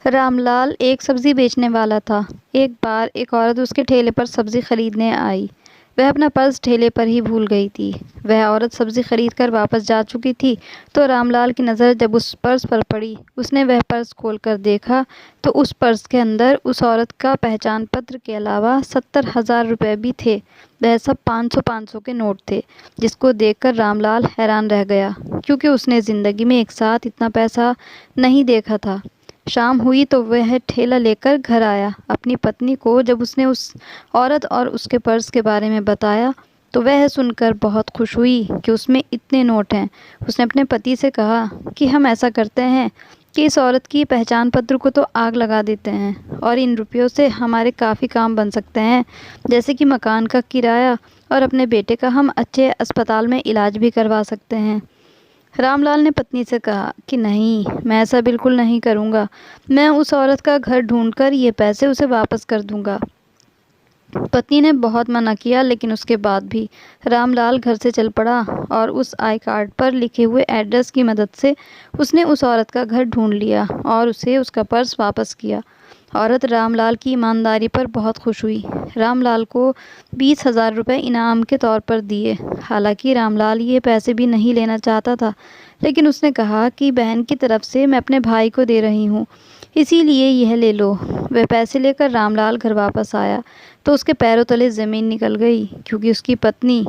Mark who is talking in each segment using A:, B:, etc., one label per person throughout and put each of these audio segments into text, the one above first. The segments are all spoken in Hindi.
A: रामलाल एक सब्ज़ी बेचने वाला था। एक बार एक औरत उसके ठेले पर सब्ज़ी खरीदने आई। वह अपना पर्स ठेले पर ही भूल गई थी। वह औरत सब्ज़ी खरीद कर वापस जा चुकी थी तो रामलाल की नज़र जब उस पर्स पर पड़ी, उसने वह पर्स खोलकर देखा तो उस पर्स के अंदर उस औरत का पहचान पत्र के अलावा 70,000 रुपये भी थे। वह सब 500-500 के नोट थे, जिसको देखकर रामलाल हैरान रह गया, क्योंकि उसने ज़िंदगी में एक साथ इतना पैसा नहीं देखा था। शाम हुई तो वह ठेला लेकर घर आया। अपनी पत्नी को जब उसने उस औरत और उसके पर्स के बारे में बताया तो वह सुनकर बहुत खुश हुई कि उसमें इतने नोट हैं। उसने अपने पति से कहा कि हम ऐसा करते हैं कि इस औरत की पहचान पत्र को तो आग लगा देते हैं और इन रुपयों से हमारे काफ़ी काम बन सकते हैं, जैसे कि मकान का किराया और अपने बेटे का हम अच्छे अस्पताल में इलाज भी करवा सकते हैं। रामलाल ने पत्नी से कहा कि नहीं, मैं ऐसा बिल्कुल नहीं करूँगा। मैं उस औरत का घर ढूंढकर ये पैसे उसे वापस कर दूँगा। पत्नी ने बहुत मना किया, लेकिन उसके बाद भी रामलाल घर से चल पड़ा और उस आई कार्ड पर लिखे हुए एड्रेस की मदद से उसने उस औरत का घर ढूंढ लिया और उसे उसका पर्स वापस किया। औरत रामलाल की ईमानदारी पर बहुत खुश हुई। रामलाल को 20,000 रुपये इनाम के तौर पर दिए। हालांकि रामलाल ये पैसे भी नहीं लेना चाहता था, लेकिन उसने कहा कि बहन की तरफ से मैं अपने भाई को दे रही हूँ, इसीलिए यह ले लो। वह पैसे लेकर रामलाल घर वापस आया तो उसके पैरों तले ज़मीन निकल गई, क्योंकि उसकी पत्नी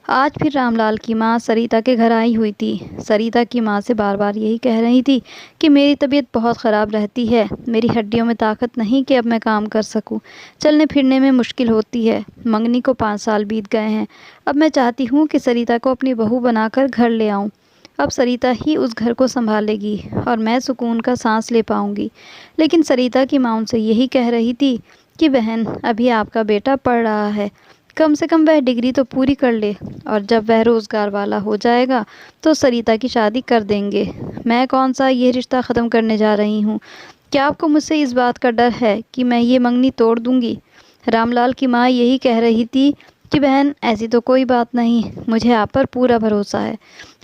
A: आज फिर रामलाल की माँ सरिता के घर आई हुई थी। सरिता की माँ से बार बार यही कह रही थी कि मेरी तबीयत बहुत ख़राब रहती है, मेरी हड्डियों में ताकत नहीं कि अब मैं काम कर सकूं, चलने फिरने में मुश्किल होती है। मंगनी को 5 साल बीत गए हैं। अब मैं चाहती हूँ कि सरिता को अपनी बहू बनाकर घर ले आऊँ। अब सरिता ही उस घर को संभालेगी और मैं सुकून का सांस ले पाऊँगी। लेकिन सरिता की माँ उनसे यही कह रही थी कि बहन, अभी आपका बेटा पढ़ रहा है, कम से कम वह डिग्री तो पूरी कर ले, और जब वह रोज़गार वाला हो जाएगा तो सरिता की शादी कर देंगे। मैं कौन सा ये रिश्ता ख़त्म करने जा रही हूँ? क्या आपको मुझसे इस बात का डर है कि मैं ये मंगनी तोड़ दूँगी? रामलाल की माँ यही कह रही थी कि बहन, ऐसी तो कोई बात नहीं, मुझे आप पर पूरा भरोसा है,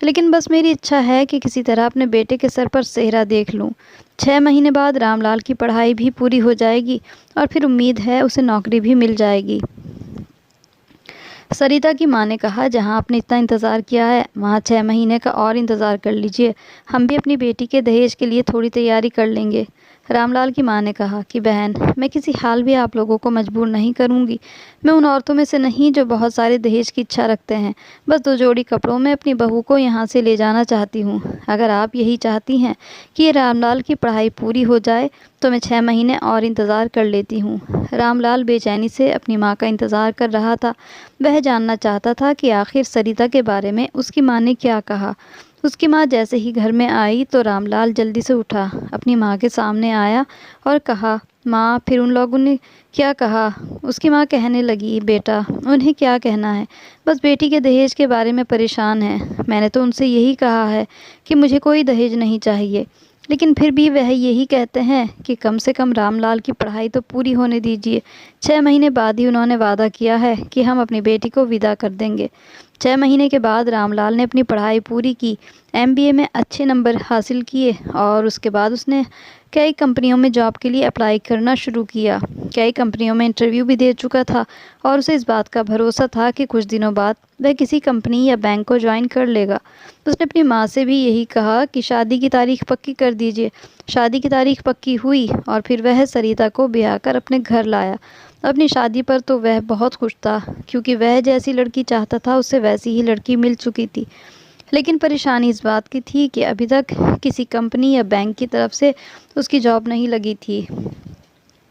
A: लेकिन बस मेरी इच्छा है कि किसी तरह अपने बेटे के सर पर सेहरा देख लूँ। 6 महीने बाद रामलाल की पढ़ाई भी पूरी हो जाएगी और फिर उम्मीद है उसे नौकरी भी मिल जाएगी। सरिता की माँ ने कहा, जहाँ आपने इतना इंतज़ार किया है वहाँ 6 महीने का और इंतज़ार कर लीजिए। हम भी अपनी बेटी के दहेज के लिए थोड़ी तैयारी कर लेंगे। रामलाल की माँ ने कहा कि बहन, मैं किसी हाल भी आप लोगों को मजबूर नहीं करूँगी। मैं उन औरतों में से नहीं जो बहुत सारे दहेज की इच्छा रखते हैं। बस 2 जोड़ी कपड़ों में अपनी बहू को यहाँ से ले जाना चाहती हूँ। अगर आप यही चाहती हैं कि ये रामलाल की पढ़ाई पूरी हो जाए तो मैं 6 महीने और इंतज़ार कर लेती हूँ। रामलाल बेचैनी से अपनी माँ का इंतज़ार कर रहा था। वह जानना चाहता था कि आखिर सरिता के बारे में उसकी माँ ने क्या कहा। उसकी माँ जैसे ही घर में आई तो रामलाल जल्दी से उठा, अपनी माँ के सामने आया और कहा, माँ, फिर उन लोगों ने क्या कहा? उसकी माँ कहने लगी, बेटा, उन्हें क्या कहना है, बस बेटी के दहेज के बारे में परेशान है। मैंने तो उनसे यही कहा है कि मुझे कोई दहेज नहीं चाहिए, लेकिन फिर भी वह यही कहते हैं कि कम से कम रामलाल की पढ़ाई तो पूरी होने दीजिए। 6 महीने बाद ही उन्होंने वादा किया है कि हम अपनी बेटी को विदा कर देंगे। 6 महीने के बाद रामलाल ने अपनी पढ़ाई पूरी की, MBA में अच्छे नंबर हासिल किए और उसके बाद उसने कई कंपनियों में जॉब के लिए अप्लाई करना शुरू किया। कई कंपनियों में इंटरव्यू भी दे चुका था और उसे इस बात का भरोसा था कि कुछ दिनों बाद वह किसी कंपनी या बैंक को ज्वाइन कर लेगा। उसने अपनी माँ से भी यही कहा कि शादी की तारीख पक्की कर दीजिए। शादी की तारीख पक्की हुई और फिर वह सरिता को ब्याह कर अपने घर लाया। अपनी शादी पर तो वह बहुत खुश था, क्योंकि वह जैसी लड़की चाहता था उसे वैसी ही लड़की मिल चुकी थी। लेकिन परेशानी इस बात की थी कि अभी तक किसी कंपनी या बैंक की तरफ से उसकी जॉब नहीं लगी थी।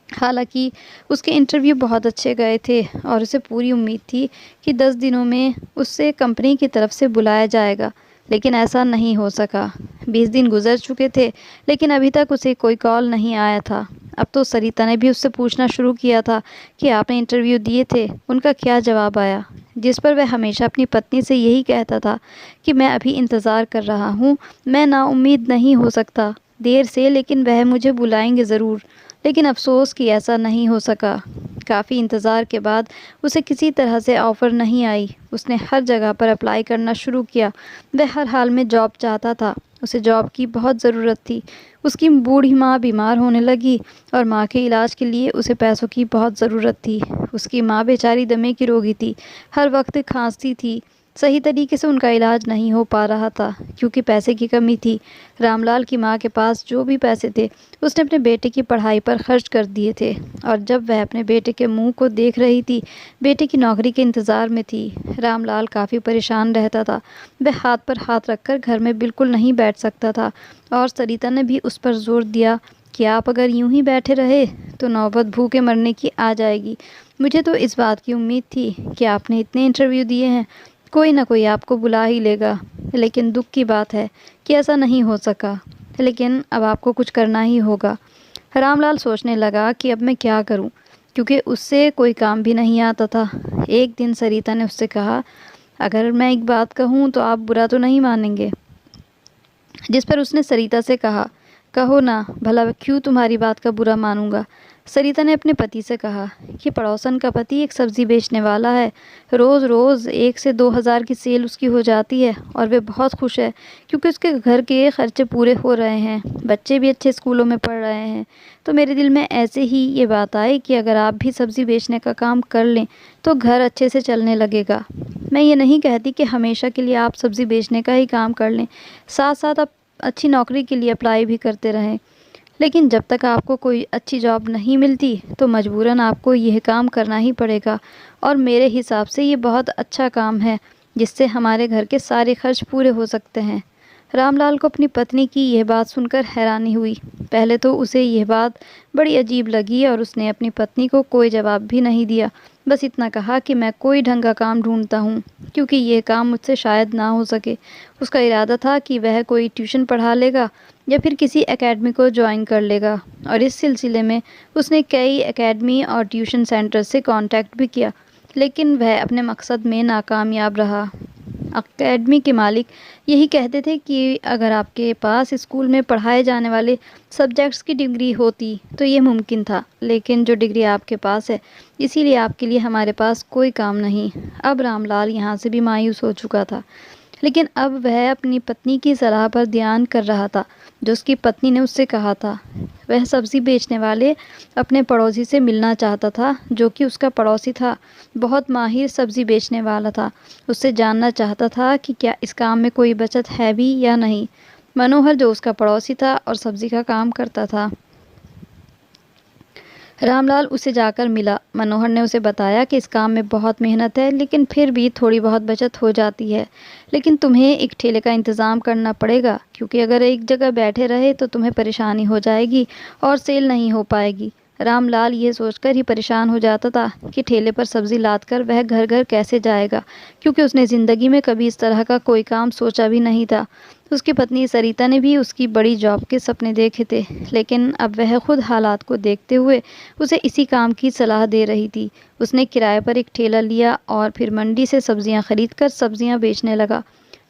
A: हालांकि उसके इंटरव्यू बहुत अच्छे गए थे और उसे पूरी उम्मीद थी कि 10 दिनों में उससे कंपनी की तरफ से बुलाया जाएगा, लेकिन ऐसा नहीं हो सका। 20 दिन गुजर चुके थे, लेकिन अभी तक उसे कोई कॉल नहीं आया था। अब तो सरिता ने भी उससे पूछना शुरू किया था कि आपने इंटरव्यू दिए थे, उनका क्या जवाब आया, जिस पर वह हमेशा अपनी पत्नी से यही कहता था कि मैं अभी इंतज़ार कर रहा हूँ, मैं नाउम्मीद नहीं हो सकता, देर से लेकिन वह मुझे बुलाएंगे ज़रूर। लेकिन अफसोस कि ऐसा नहीं हो सका। काफ़ी इंतज़ार के बाद उसे किसी तरह से ऑफ़र नहीं आई। उसने हर जगह पर अप्लाई करना शुरू किया। वह हर हाल में जॉब चाहता था। उसे जॉब की बहुत ज़रूरत थी। उसकी बूढ़ी माँ बीमार होने लगी और माँ के इलाज के लिए उसे पैसों की बहुत ज़रूरत थी। उसकी माँ बेचारी दमे की रोगी थी। हर वक्त खांसती थी। सही तरीके से उनका इलाज नहीं हो पा रहा था क्योंकि पैसे की कमी थी। रामलाल की माँ के पास जो भी पैसे थे उसने अपने बेटे की पढ़ाई पर खर्च कर दिए थे और जब वह अपने बेटे के मुंह को देख रही थी, बेटे की नौकरी के इंतज़ार में थी, रामलाल काफ़ी परेशान रहता था। वह हाथ पर हाथ रखकर घर में बिल्कुल नहीं बैठ सकता था और सरिता ने भी उस पर जोर दिया कि आप अगर यूं ही बैठे रहे तो नौबत भूखे मरने की आ जाएगी। मुझे तो इस बात की उम्मीद थी कि आपने इतने इंटरव्यू दिए हैं, कोई ना कोई आपको बुला ही लेगा, लेकिन दुख की बात है कि ऐसा नहीं हो सका। लेकिन अब आपको कुछ करना ही होगा। रामलाल सोचने लगा कि अब मैं क्या करूं, क्योंकि उससे कोई काम भी नहीं आता था। एक दिन सरिता ने उससे कहा, अगर मैं एक बात कहूं तो आप बुरा तो नहीं मानेंगे? जिस पर उसने सरिता से कहा, कहो ना, भला क्यों तुम्हारी बात का बुरा मानूंगा। सरिता ने अपने पति से कहा कि पड़ोसन का पति एक सब्ज़ी बेचने वाला है। रोज़ रोज़ 1 से 2 हज़ार की सेल उसकी हो जाती है और वे बहुत खुश है क्योंकि उसके घर के खर्चे पूरे हो रहे हैं, बच्चे भी अच्छे स्कूलों में पढ़ रहे हैं। तो मेरे दिल में ऐसे ही ये बात आई कि अगर आप भी सब्ज़ी बेचने का काम कर लें तो घर अच्छे से चलने लगेगा। मैं ये नहीं कहती कि हमेशा के लिए आप सब्ज़ी बेचने का ही काम कर लें, साथ साथ आप अच्छी नौकरी के लिए अप्लाई भी करते रहें, लेकिन जब तक आपको कोई अच्छी जॉब नहीं मिलती तो मजबूरन आपको यह काम करना ही पड़ेगा। और मेरे हिसाब से ये बहुत अच्छा काम है जिससे हमारे घर के सारे खर्च पूरे हो सकते हैं। रामलाल को अपनी पत्नी की यह बात सुनकर हैरानी हुई। पहले तो उसे यह बात बड़ी अजीब लगी और उसने अपनी पत्नी को कोई जवाब भी नहीं दिया। बस इतना कहा कि मैं कोई ढंग का काम ढूंढता हूँ क्योंकि यह काम मुझसे शायद ना हो सके। उसका इरादा था कि वह कोई ट्यूशन पढ़ा लेगा या फिर किसी एकेडमी को ज्वाइन कर लेगा और इस सिलसिले में उसने कई एकेडमी और ट्यूशन सेंटर से कांटेक्ट भी किया, लेकिन वह अपने मकसद में नाकामयाब रहा। एकेडमी के मालिक यही कहते थे कि अगर आपके पास स्कूल में पढ़ाए जाने वाले सब्जेक्ट्स की डिग्री होती तो ये मुमकिन था, लेकिन जो डिग्री आपके पास है इसीलिए आपके लिए हमारे पास कोई काम नहीं। अब रामलाल यहाँ से भी मायूस हो चुका था, लेकिन अब वह अपनी पत्नी की सलाह पर ध्यान कर रहा था जो उसकी पत्नी ने उससे कहा था। वह सब्ज़ी बेचने वाले अपने पड़ोसी से मिलना चाहता था जो कि उसका पड़ोसी था, बहुत माहिर सब्ज़ी बेचने वाला था। उससे जानना चाहता था कि क्या इस काम में कोई बचत है भी या नहीं। मनोहर जो उसका पड़ोसी था और सब्ज़ी का काम करता था, रामलाल उसे जाकर मिला। मनोहर ने उसे बताया कि इस काम में बहुत मेहनत है लेकिन फिर भी थोड़ी बहुत बचत हो जाती है, लेकिन तुम्हें एक ठेले का इंतज़ाम करना पड़ेगा क्योंकि अगर एक जगह बैठे रहे तो तुम्हें परेशानी हो जाएगी और सेल नहीं हो पाएगी। रामलाल ये सोचकर ही परेशान हो जाता था कि ठेले पर सब्ज़ी लाद कर वह घर घर कैसे जाएगा, क्योंकि उसने ज़िंदगी में कभी इस तरह का कोई काम सोचा भी नहीं था। उसकी पत्नी सरिता ने भी उसकी बड़ी जॉब के सपने देखे थे, लेकिन अब वह खुद हालात को देखते हुए उसे इसी काम की सलाह दे रही थी। उसने किराए पर एक ठेला लिया और फिर मंडी से सब्जियां खरीदकर सब्जियां बेचने लगा।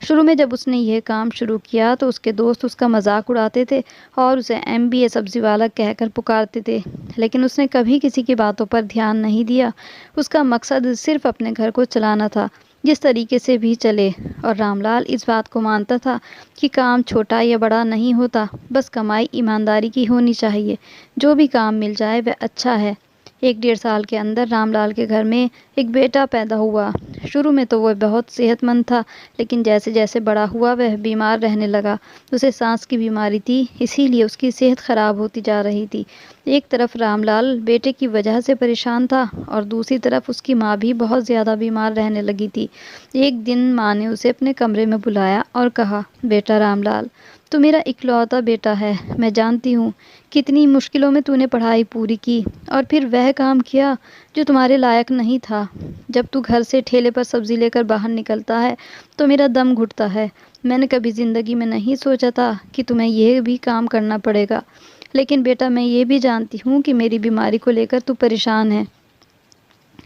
A: शुरू में जब उसने यह काम शुरू किया तो उसके दोस्त उसका मजाक उड़ाते थे और उसे MBA सब्जी वाला कहकर पुकारते थे, लेकिन उसने कभी किसी की बातों पर ध्यान नहीं दिया। उसका मकसद सिर्फ अपने घर को चलाना था, जिस तरीके से भी चले। और रामलाल इस बात को मानता था कि काम छोटा या बड़ा नहीं होता, बस कमाई ईमानदारी की होनी चाहिए। जो भी काम मिल जाए वह अच्छा है। 1 डेढ़ साल के अंदर रामलाल के घर में एक बेटा पैदा हुआ। शुरू में तो वह बहुत सेहतमंद था, लेकिन जैसे जैसे बड़ा हुआ वह बीमार रहने लगा। उसे सांस की बीमारी थी, इसीलिए उसकी सेहत खराब होती जा रही थी। एक तरफ रामलाल बेटे की वजह से परेशान था और दूसरी तरफ उसकी माँ भी बहुत ज़्यादा बीमार रहने लगी थी। एक दिन माँ ने उसे अपने कमरे में बुलाया और कहा, बेटा रामलाल, तू मेरा इकलौता बेटा है। मैं जानती हूँ कितनी मुश्किलों में तूने पढ़ाई पूरी की और फिर वह काम किया जो तुम्हारे लायक नहीं था। जब तू घर से ठेले पर सब्ज़ी लेकर बाहर निकलता है तो मेरा दम घुटता है। मैंने कभी ज़िंदगी में नहीं सोचा था कि तुम्हें यह भी काम करना पड़ेगा, लेकिन बेटा मैं ये भी जानती हूँ कि मेरी बीमारी को लेकर तू परेशान है।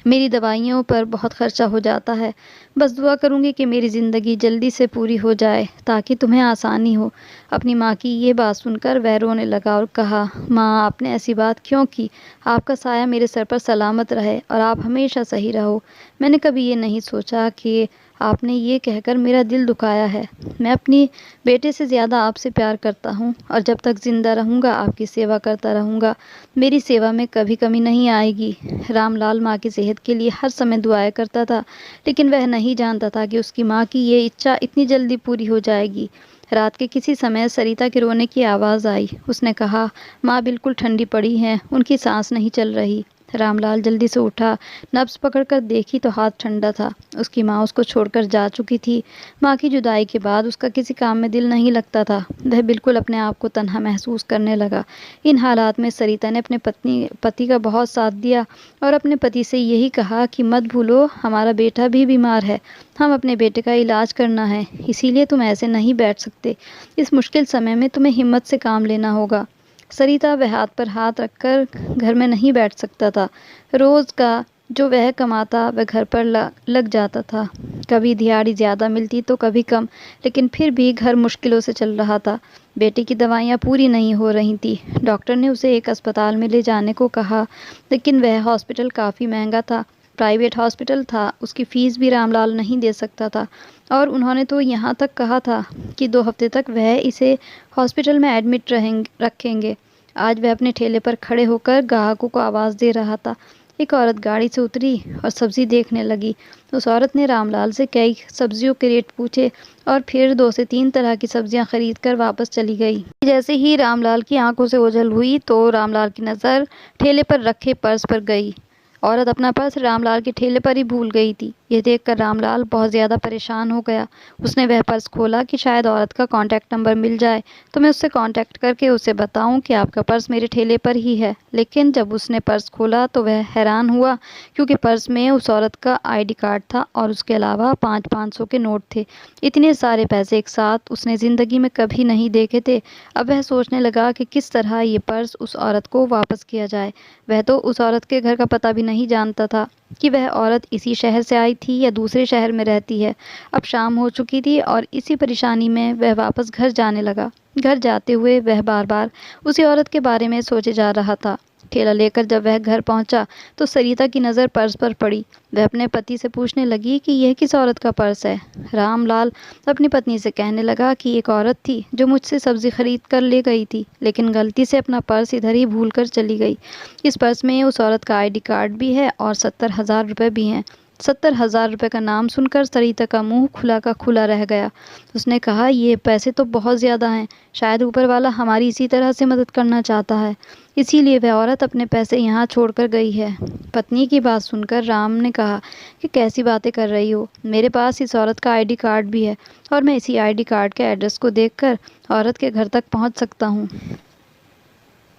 A: मेरी दवाइयों पर बहुत खर्चा हो जाता है। बस दुआ करूँगी कि मेरी ज़िंदगी जल्दी से पूरी हो जाए ताकि तुम्हें आसानी हो। अपनी माँ की ये बात सुनकर वह रोने लगा और कहा, माँ आपने ऐसी बात क्यों की? आपका साया मेरे सर पर सलामत रहे और आप हमेशा सही रहो। मैंने कभी ये नहीं सोचा कि आपने ये कहकर मेरा दिल दुखाया है। मैं अपनी बेटे से ज़्यादा आपसे प्यार करता हूँ और जब तक ज़िंदा रहूँगा आपकी सेवा करता रहूँगा। मेरी सेवा में कभी कमी नहीं आएगी। रामलाल माँ की सेहत के लिए हर समय दुआएं करता था, लेकिन वह नहीं जानता था कि उसकी माँ की ये इच्छा इतनी जल्दी पूरी हो जाएगी। रात के किसी समय सरिता के रोने की आवाज़ आई। उसने कहा, माँ बिल्कुल ठंडी पड़ी हैं, उनकी सांस नहीं चल रही। रामलाल जल्दी से उठा, नब्ज पकड़कर देखी तो हाथ ठंडा था। उसकी माँ उसको छोड़कर जा चुकी थी। माँ की जुदाई के बाद उसका किसी काम में दिल नहीं लगता था। वह बिल्कुल अपने आप को तन्हा महसूस करने लगा। इन हालात में सरिता ने अपने पति का बहुत साथ दिया और अपने पति से यही कहा कि मत भूलो, हमारा बेटा भी बीमार है, हम अपने बेटे का इलाज करना है, इसीलिए तुम ऐसे नहीं बैठ सकते। इस मुश्किल समय में तुम्हें हिम्मत से काम लेना होगा। सरिता वह हाथ पर हाथ रखकर घर में नहीं बैठ सकता था। रोज़ का जो वह कमाता वह घर पर लग जाता था। कभी दिहाड़ी ज़्यादा मिलती तो कभी कम, लेकिन फिर भी घर मुश्किलों से चल रहा था। बेटे की दवाइयाँ पूरी नहीं हो रही थी। डॉक्टर ने उसे एक अस्पताल में ले जाने को कहा, लेकिन वह हॉस्पिटल काफ़ी महंगा था। प्राइवेट हॉस्पिटल था, उसकी फ़ीस भी रामलाल नहीं दे सकता था और उन्होंने तो यहाँ तक कहा था कि 2 हफ्ते तक वह इसे हॉस्पिटल में एडमिट रखेंगे। आज वह अपने ठेले पर खड़े होकर ग्राहकों को आवाज़ दे रहा था। एक औरत गाड़ी से उतरी और सब्ज़ी देखने लगी। उस औरत ने रामलाल से कई सब्जियों के रेट पूछे और फिर 2 से 3 तरह की सब्जियां खरीद कर वापस चली गई। जैसे ही रामलाल की आंखों से ओझल हुई तो रामलाल की नज़र ठेले पर रखे पर्स पर गई। औरत अपना पर्स रामलाल के ठेले पर ही भूल गई थी। यह देखकर रामलाल बहुत ज़्यादा परेशान हो गया। उसने वह पर्स खोला कि शायद औरत का कॉन्टैक्ट नंबर मिल जाए तो मैं उससे कॉन्टैक्ट करके उसे बताऊं कि आपका पर्स मेरे ठेले पर ही है। लेकिन जब उसने पर्स खोला तो वह हैरान हुआ, क्योंकि पर्स में उस औरत का आईडी कार्ड था और उसके अलावा 500-500 के नोट थे। इतने सारे पैसे एक साथ उसने ज़िंदगी में कभी नहीं देखे थे। अब वह सोचने लगा कि किस तरह ये पर्स उस औरत को वापस किया जाए। वह तो उस औरत के घर का पता भी नहीं जानता था कि वह औरत इसी शहर से आई थी या दूसरे शहर में रहती है। अब शाम हो चुकी थी और इसी परेशानी में वह वापस घर जाने लगा। घर जाते हुए वह बार बार उसी औरत के बारे में सोचे जा रहा था। ठेला लेकर जब वह घर पहुंचा तो सरिता की नज़र पर्स पर पड़ी। वह अपने पति से पूछने लगी कि यह किस औरत का पर्स है। रामलाल अपनी पत्नी से कहने लगा कि एक औरत थी जो मुझसे सब्जी खरीद कर ले गई थी, लेकिन गलती से अपना पर्स इधर ही भूल कर चली गई। इस पर्स में उस औरत का आईडी कार्ड भी है और 70,000 रुपये भी हैं। 70,000 रुपये का नाम सुनकर सरिता का मुंह खुला का खुला रह गया। उसने कहा, ये पैसे तो बहुत ज़्यादा हैं। शायद ऊपर वाला हमारी इसी तरह से मदद करना चाहता है, इसीलिए वह औरत अपने पैसे यहाँ छोड़कर गई है। पत्नी की बात सुनकर राम ने कहा कि कैसी बातें कर रही हो, मेरे पास इस औरत का आईडी कार्ड भी है और मैं इसी आईडी कार्ड के एड्रेस को देखकर औरत के घर तक पहुँच सकता हूँ।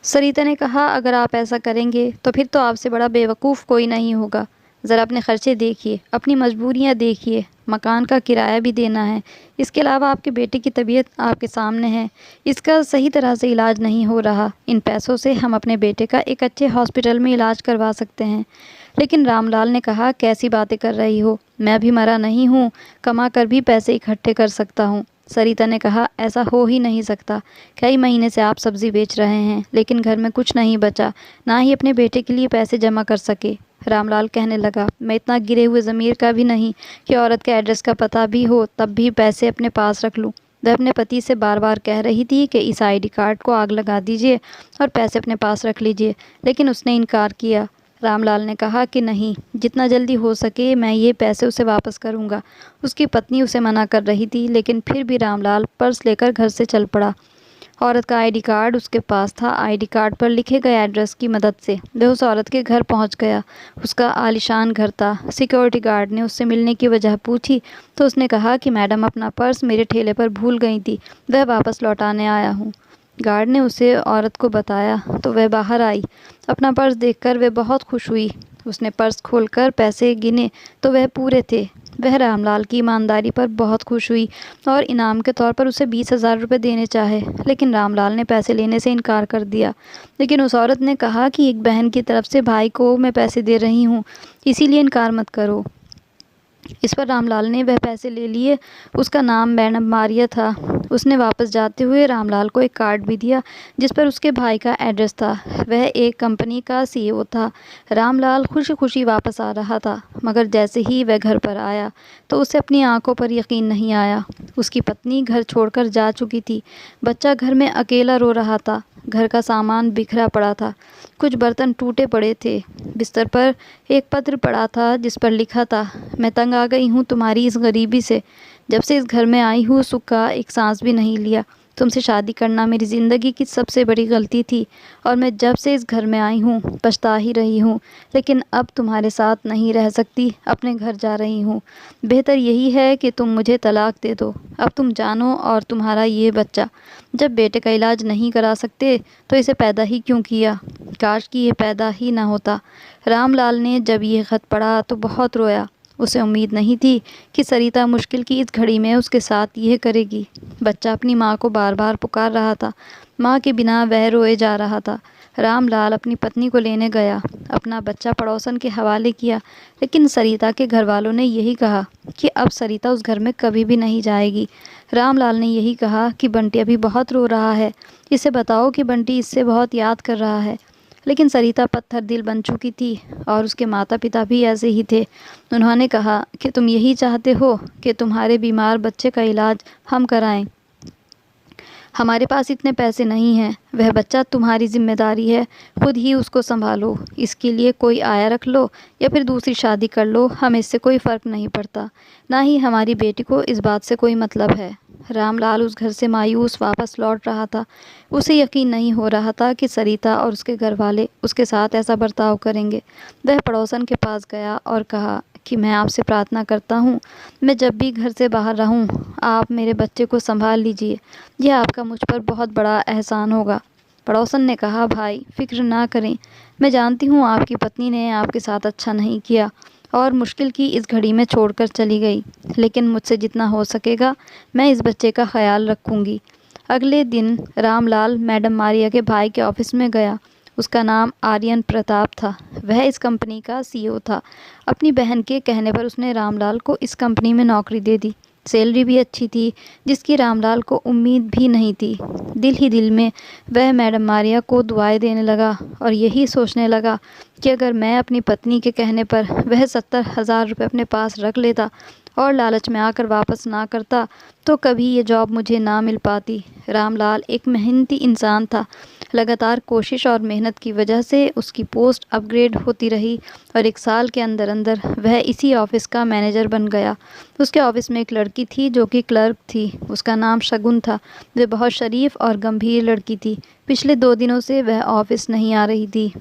A: सरिता ने कहा, अगर आप ऐसा करेंगे तो फिर तो आपसे बड़ा बेवकूफ़ कोई नहीं होगा। ज़रा अपने खर्चे देखिए, अपनी मजबूरियाँ देखिए, मकान का किराया भी देना है। इसके अलावा आपके बेटे की तबीयत आपके सामने है, इसका सही तरह से इलाज नहीं हो रहा। इन पैसों से हम अपने बेटे का एक अच्छे हॉस्पिटल में इलाज करवा सकते हैं। लेकिन रामलाल ने कहा, कैसी बातें कर रही हो, मैं अभी मरा नहीं हूँ, कमा कर भी पैसे इकट्ठे कर सकता हूँ। सरिता ने कहा, ऐसा हो ही नहीं सकता। कई महीने से आप सब्ज़ी बेच रहे हैं, लेकिन घर में कुछ नहीं बचा, ना ही अपने बेटे के लिए पैसे जमा कर सके। रामलाल कहने लगा, मैं इतना गिरे हुए ज़मीर का भी नहीं कि औरत के एड्रेस का पता भी हो तब भी पैसे अपने पास रख लूँ। वह अपने पति से बार बार कह रही थी कि इस आईडी कार्ड को आग लगा दीजिए और पैसे अपने पास रख लीजिए, लेकिन उसने इनकार किया। रामलाल ने कहा कि नहीं, जितना जल्दी हो सके मैं ये पैसे उसे वापस करूँगा। उसकी पत्नी उसे मना कर रही थी, लेकिन फिर भी रामलाल पर्स लेकर घर से चल पड़ा। औरत का आईडी कार्ड उसके पास था। आईडी कार्ड पर लिखे गए एड्रेस की मदद से वह उस औरत के घर पहुंच गया। उसका आलीशान घर था। सिक्योरिटी गार्ड ने उससे मिलने की वजह पूछी तो उसने कहा कि मैडम, अपना पर्स मेरे ठेले पर भूल गई थी, वह वापस लौटाने आया हूँ। गार्ड ने उसे औरत को बताया तो वह बाहर आई। अपना पर्स देखकर वह बहुत खुश हुई। उसने पर्स खोलकर पैसे गिने तो वह पूरे थे। वह रामलाल की ईमानदारी पर बहुत खुश हुई और इनाम के तौर पर उसे 20,000 रुपये देने चाहे, लेकिन रामलाल ने पैसे लेने से इनकार कर दिया। लेकिन उस औरत ने कहा कि एक बहन की तरफ से भाई को मैं पैसे दे रही हूँ, इसीलिए इनकार मत करो। इस पर रामलाल ने वह पैसे ले लिए। उसका नाम मैडम मारिया था। उसने वापस जाते हुए रामलाल को एक कार्ड भी दिया जिस पर उसके भाई का एड्रेस था। वह एक कंपनी का सीईओ था। रामलाल खुशी खुशी वापस आ रहा था, मगर जैसे ही वह घर पर आया तो उसे अपनी आंखों पर यकीन नहीं आया। उसकी पत्नी घर छोड़कर जा चुकी थी। बच्चा घर में अकेला रो रहा था। घर का सामान बिखरा पड़ा था। कुछ बर्तन टूटे पड़े थे। बिस्तर पर एक पत्र पड़ा था जिस पर लिखा था, मैं तंग आ गई हूँ तुम्हारी इस गरीबी से। जब से इस घर में आई हूँ सुख का एक सांस भी नहीं लिया। तुमसे शादी करना मेरी ज़िंदगी की सबसे बड़ी गलती थी और मैं जब से इस घर में आई हूँ पछता ही रही हूँ। लेकिन अब तुम्हारे साथ नहीं रह सकती, अपने घर जा रही हूँ। बेहतर यही है कि तुम मुझे तलाक दे दो। अब तुम जानो और तुम्हारा ये बच्चा। जब बेटे का इलाज नहीं करा सकते तो इसे पैदा ही क्यों किया? काश कि ये पैदा ही ना होता। रामलाल ने जब ये ख़त पढ़ा तो बहुत रोया। उसे उम्मीद नहीं थी कि सरिता मुश्किल की इस घड़ी में उसके साथ यह करेगी। बच्चा अपनी माँ को बार बार पुकार रहा था। माँ के बिना वह रोए जा रहा था। रामलाल अपनी पत्नी को लेने गया, अपना बच्चा पड़ोसन के हवाले किया, लेकिन सरिता के घर वालों ने यही कहा कि अब सरिता उस घर में कभी भी नहीं जाएगी। रामलाल ने यही कहा कि बंटी अभी बहुत रो रहा है, इसे बताओ कि बंटी इससे बहुत याद कर रहा है। लेकिन सरिता पत्थर दिल बन चुकी थी और उसके माता पिता भी ऐसे ही थे। उन्होंने कहा कि तुम यही चाहते हो कि तुम्हारे बीमार बच्चे का इलाज हम कराएं। हमारे पास इतने पैसे नहीं हैं। वह बच्चा तुम्हारी जिम्मेदारी है, खुद ही उसको संभालो। इसके लिए कोई आया रख लो या फिर दूसरी शादी कर लो, हमें इससे कोई फ़र्क नहीं पड़ता। ना ही हमारी बेटी को इस बात से कोई मतलब है। रामलाल उस घर से मायूस वापस लौट रहा था। उसे यकीन नहीं हो रहा था कि सरिता और उसके घर वाले उसके साथ ऐसा बर्ताव करेंगे। वह पड़ोसन के पास गया और कहा कि मैं आपसे प्रार्थना करता हूँ, मैं जब भी घर से बाहर रहूँ आप मेरे बच्चे को संभाल लीजिए। यह आपका मुझ पर बहुत बड़ा एहसान होगा। पड़ोसन ने कहा, भाई फिक्र ना करें, मैं जानती हूँ आपकी पत्नी ने आपके साथ अच्छा नहीं किया और मुश्किल की इस घड़ी में छोड़कर चली गई, लेकिन मुझसे जितना हो सकेगा मैं इस बच्चे का ख्याल रखूँगी। अगले दिन रामलाल मैडम मारिया के भाई के ऑफिस में गया। उसका नाम आर्यन प्रताप था। वह इस कंपनी का सीईओ था। अपनी बहन के कहने पर उसने रामलाल को इस कंपनी में नौकरी दे दी। सैलरी भी अच्छी थी, जिसकी रामलाल को उम्मीद भी नहीं थी। दिल ही दिल में वह मैडम मारिया को दुआएं देने लगा और यही सोचने लगा कि अगर मैं अपनी पत्नी के कहने पर वह 70,000 रुपये अपने पास रख लेता और लालच में आकर वापस ना करता तो कभी ये जॉब मुझे ना मिल पाती। रामलाल एक मेहनती इंसान था। लगातार कोशिश और मेहनत की वजह से उसकी पोस्ट अपग्रेड होती रही और 1 साल के अंदर अंदर वह इसी ऑफिस का मैनेजर बन गया। उसके ऑफिस में एक लड़की थी जो कि क्लर्क थी। उसका नाम शगुन था। वह बहुत शरीफ और गंभीर लड़की थी। पिछले 2 दिनों से वह ऑफिस नहीं आ रही थी।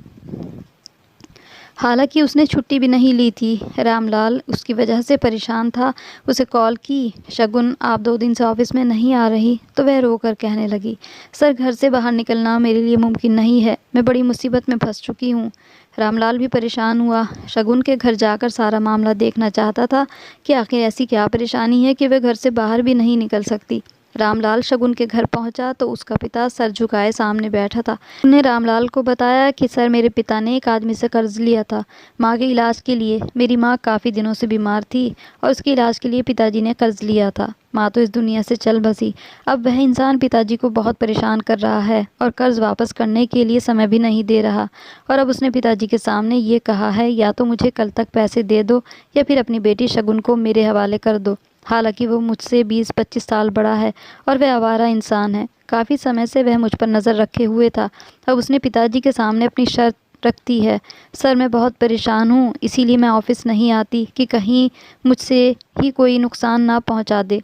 A: हालांकि उसने छुट्टी भी नहीं ली थी। रामलाल उसकी वजह से परेशान था। उसे कॉल की, शगुन आप 2 दिन से ऑफिस में नहीं आ रही, तो वह रोकर कहने लगी, सर घर से बाहर निकलना मेरे लिए मुमकिन नहीं है, मैं बड़ी मुसीबत में फंस चुकी हूँ। रामलाल भी परेशान हुआ। शगुन के घर जाकर सारा मामला देखना चाहता था कि आखिर ऐसी क्या परेशानी है कि वह घर से बाहर भी नहीं निकल सकती। रामलाल शगुन के घर पहुंचा तो उसका पिता सर झुकाए सामने बैठा था। उन्होंने रामलाल को बताया कि सर मेरे पिता ने एक आदमी से कर्ज लिया था माँ के इलाज के लिए। मेरी माँ काफ़ी दिनों से बीमार थी और उसके इलाज के लिए पिताजी ने कर्ज लिया था। माँ तो इस दुनिया से चल बसी। अब वह इंसान पिताजी को बहुत परेशान कर रहा है और कर्ज वापस करने के लिए समय भी नहीं दे रहा। और अब उसने पिताजी के सामने ये कहा है, या तो मुझे कल तक पैसे दे दो या फिर अपनी बेटी शगुन को मेरे हवाले कर दो। हालांकि वो मुझसे 20-25 साल बड़ा है और वह आवारा इंसान है। काफ़ी समय से वह मुझ पर नज़र रखे हुए था। अब उसने पिताजी के सामने अपनी शर्त रखती है, सर मैं बहुत परेशान हूँ, इसीलिए मैं ऑफिस नहीं आती कि कहीं मुझसे ही कोई नुकसान ना पहुँचा दे।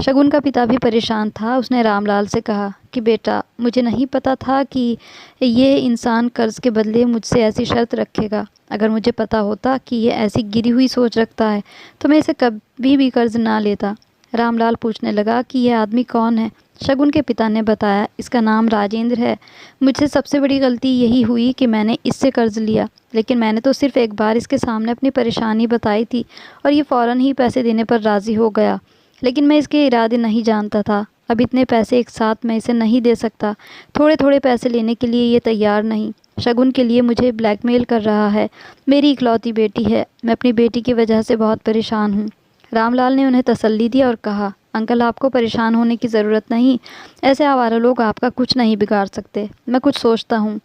A: शगुन का पिता भी परेशान था। उसने रामलाल से कहा कि बेटा मुझे नहीं पता था कि ये इंसान कर्ज के बदले मुझसे ऐसी शर्त रखेगा। अगर मुझे पता होता कि ये ऐसी गिरी हुई सोच रखता है तो मैं इसे कभी भी कर्ज ना लेता। रामलाल पूछने लगा कि यह आदमी कौन है। शगुन के पिता ने बताया, इसका नाम राजेंद्र है। मुझसे सबसे बड़ी गलती यही हुई कि मैंने इससे कर्ज लिया, लेकिन मैंने तो सिर्फ एक बार इसके सामने अपनी परेशानी बताई थी और ये फ़ौरन ही पैसे देने पर राज़ी हो गया। लेकिन मैं इसके इरादे नहीं जानता था। अब इतने पैसे एक साथ मैं इसे नहीं दे सकता। थोड़े थोड़े पैसे लेने के लिए ये तैयार नहीं। शगुन के लिए मुझे ब्लैकमेल कर रहा है। मेरी इकलौती बेटी है। मैं अपनी बेटी की वजह से बहुत परेशान हूँ। रामलाल ने उन्हें तसल्ली दी और कहा, अंकल आपको परेशान होने की ज़रूरत नहीं। ऐसे आवारा लोग आपका कुछ नहीं बिगाड़ सकते। मैं कुछ सोचता हूँ।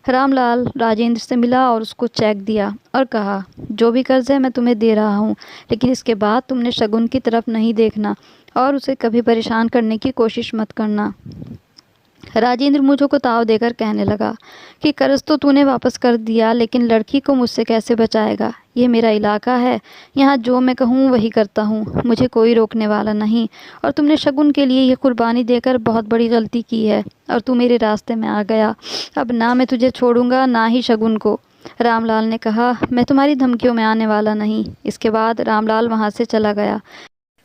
A: रामलाल राजेंद्र से मिला और उसको चेक दिया और कहा, जो भी कर्ज है मैं तुम्हें दे रहा हूँ, लेकिन इसके बाद तुमने शगुन की तरफ नहीं देखना और उसे कभी परेशान करने की कोशिश मत करना। राजेंद्र मुझो को ताव देकर कहने लगा कि कर्ज तो तूने वापस कर दिया, लेकिन लड़की को मुझसे कैसे बचाएगा? ये मेरा इलाका है। यहाँ जो मैं कहूँ वही करता हूँ। मुझे कोई रोकने वाला नहीं। और तुमने शगुन के लिए ये कुर्बानी देकर बहुत बड़ी गलती की है और तू मेरे रास्ते में आ गया। अब ना मैं तुझे छोड़ूंगा, ना ही शगुन को। रामलाल ने कहा, मैं तुम्हारी धमकियों में आने वाला नहीं। इसके बाद रामलाल वहाँ से चला गया।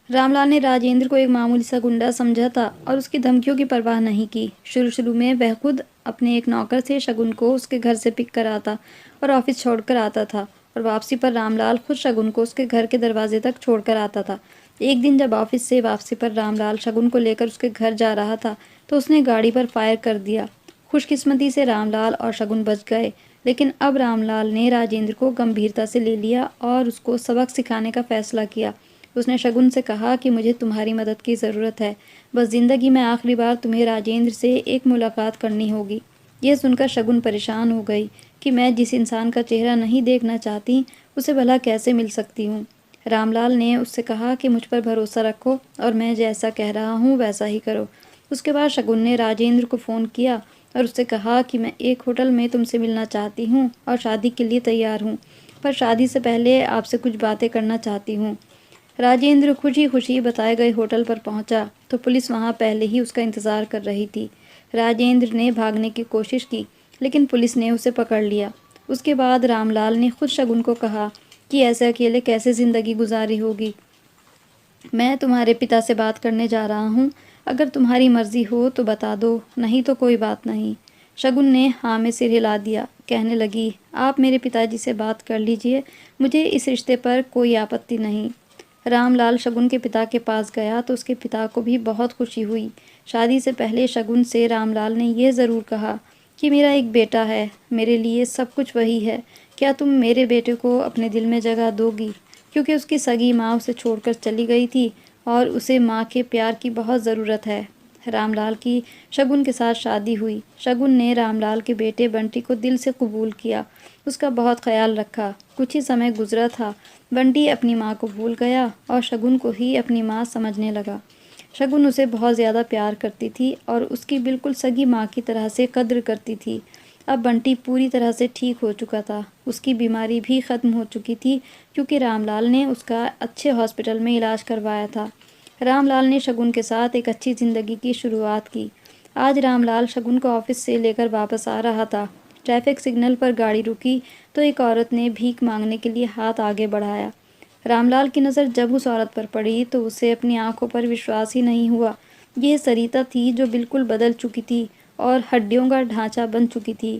A: रामलाल ने राजेंद्र को एक मामूली सा गुंडा समझा था और उसकी धमकियों की परवाह नहीं की। शुरू में वह खुद अपने एक नौकर से शगुन को उसके घर से पिक कर आता और ऑफिस छोड़कर आता था, और वापसी पर रामलाल खुद शगुन को उसके घर के दरवाजे तक छोड़कर आता था। एक दिन जब ऑफिस से वापसी पर रामलाल शगुन को लेकर उसके घर जा रहा था तो उसने गाड़ी पर फायर कर दिया। खुशकिस्मती से रामलाल और शगुन बच गए, लेकिन अब रामलाल ने राजेंद्र को गंभीरता से ले लिया और उसको सबक सिखाने का फैसला किया। उसने शगुन से कहा कि मुझे तुम्हारी मदद की ज़रूरत है। बस ज़िंदगी में आखिरी बार तुम्हें राजेंद्र से एक मुलाकात करनी होगी। यह सुनकर शगुन परेशान हो गई कि मैं जिस इंसान का चेहरा नहीं देखना चाहती उसे भला कैसे मिल सकती हूँ। रामलाल ने उससे कहा कि मुझ पर भरोसा रखो और मैं जैसा कह रहा हूँ वैसा ही करो। उसके बाद शगुन ने राजेंद्र को फ़ोन किया और उससे कहा कि मैं एक होटल में तुमसे मिलना चाहती हूँ और शादी के लिए तैयार हूँ, पर शादी से पहले आपसे कुछ बातें करना चाहती हूँ। राजेंद्र खुशी खुशी बताए गए होटल पर पहुंचा तो पुलिस वहां पहले ही उसका इंतज़ार कर रही थी। राजेंद्र ने भागने की कोशिश की, लेकिन पुलिस ने उसे पकड़ लिया। उसके बाद रामलाल ने खुद शगुन को कहा कि ऐसे अकेले कैसे ज़िंदगी गुजारी होगी। मैं तुम्हारे पिता से बात करने जा रहा हूँ। अगर तुम्हारी मर्ज़ी हो तो बता दो, नहीं तो कोई बात नहीं। शगुन ने हाँ में सिर हिला दिया। कहने लगी, आप मेरे पिताजी से बात कर लीजिए, मुझे इस रिश्ते पर कोई आपत्ति नहीं। रामलाल शगुन के पिता के पास गया तो उसके पिता को भी बहुत खुशी हुई। शादी से पहले शगुन से रामलाल ने यह ज़रूर कहा कि मेरा एक बेटा है, मेरे लिए सब कुछ वही है। क्या तुम मेरे बेटे को अपने दिल में जगह दोगी? क्योंकि उसकी सगी माँ उसे छोड़कर चली गई थी और उसे माँ के प्यार की बहुत ज़रूरत है। रामलाल की शगुन के साथ शादी हुई। शगुन ने रामलाल के बेटे बंटी को दिल से कबूल किया, उसका बहुत ख्याल रखा। कुछ ही समय गुजरा था, बंटी अपनी माँ को भूल गया और शगुन को ही अपनी माँ समझने लगा। शगुन उसे बहुत ज़्यादा प्यार करती थी और उसकी बिल्कुल सगी माँ की तरह से कद्र करती थी। अब बंटी पूरी तरह से ठीक हो चुका था। उसकी बीमारी भी ख़त्म हो चुकी थी क्योंकि रामलाल ने उसका अच्छे हॉस्पिटल में इलाज करवाया था। रामलाल ने शगुन के साथ एक अच्छी ज़िंदगी की शुरुआत की। आज रामलाल शगुन को ऑफिस से लेकर वापस आ रहा था। ट्रैफिक सिग्नल पर गाड़ी रुकी तो एक औरत ने भीख मांगने के लिए हाथ आगे बढ़ाया। रामलाल की नज़र जब उस औरत पर पड़ी तो उसे अपनी आंखों पर विश्वास ही नहीं हुआ। यह सरिता थी जो बिल्कुल बदल चुकी थी और हड्डियों का ढांचा बन चुकी थी।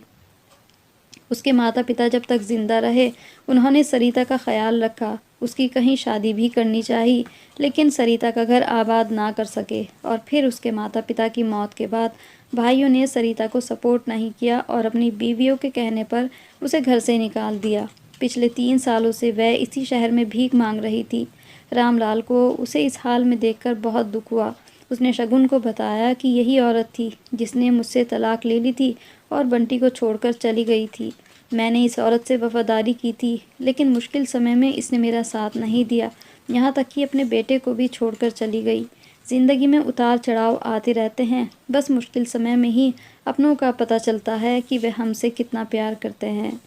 A: उसके माता पिता जब तक जिंदा रहे उन्होंने सरिता का ख्याल रखा। उसकी कहीं शादी भी करनी चाहिए, लेकिन सरिता का घर आबाद ना कर सके। और फिर उसके माता पिता की मौत के बाद भाइयों ने सरिता को सपोर्ट नहीं किया और अपनी बीवियों के कहने पर उसे घर से निकाल दिया। पिछले 3 सालों से वह इसी शहर में भीख मांग रही थी। रामलाल को उसे इस हाल में देखकर बहुत दुख हुआ। उसने शगुन को बताया कि यही औरत थी जिसने मुझसे तलाक ले ली थी और बंटी को छोड़कर चली गई थी। मैंने इस औरत से वफादारी की थी, लेकिन मुश्किल समय में इसने मेरा साथ नहीं दिया, यहाँ तक कि अपने बेटे को भी छोड़कर चली गई। ज़िंदगी में उतार चढ़ाव आते रहते हैं, बस मुश्किल समय में ही अपनों का पता चलता है कि वे हमसे कितना प्यार करते हैं।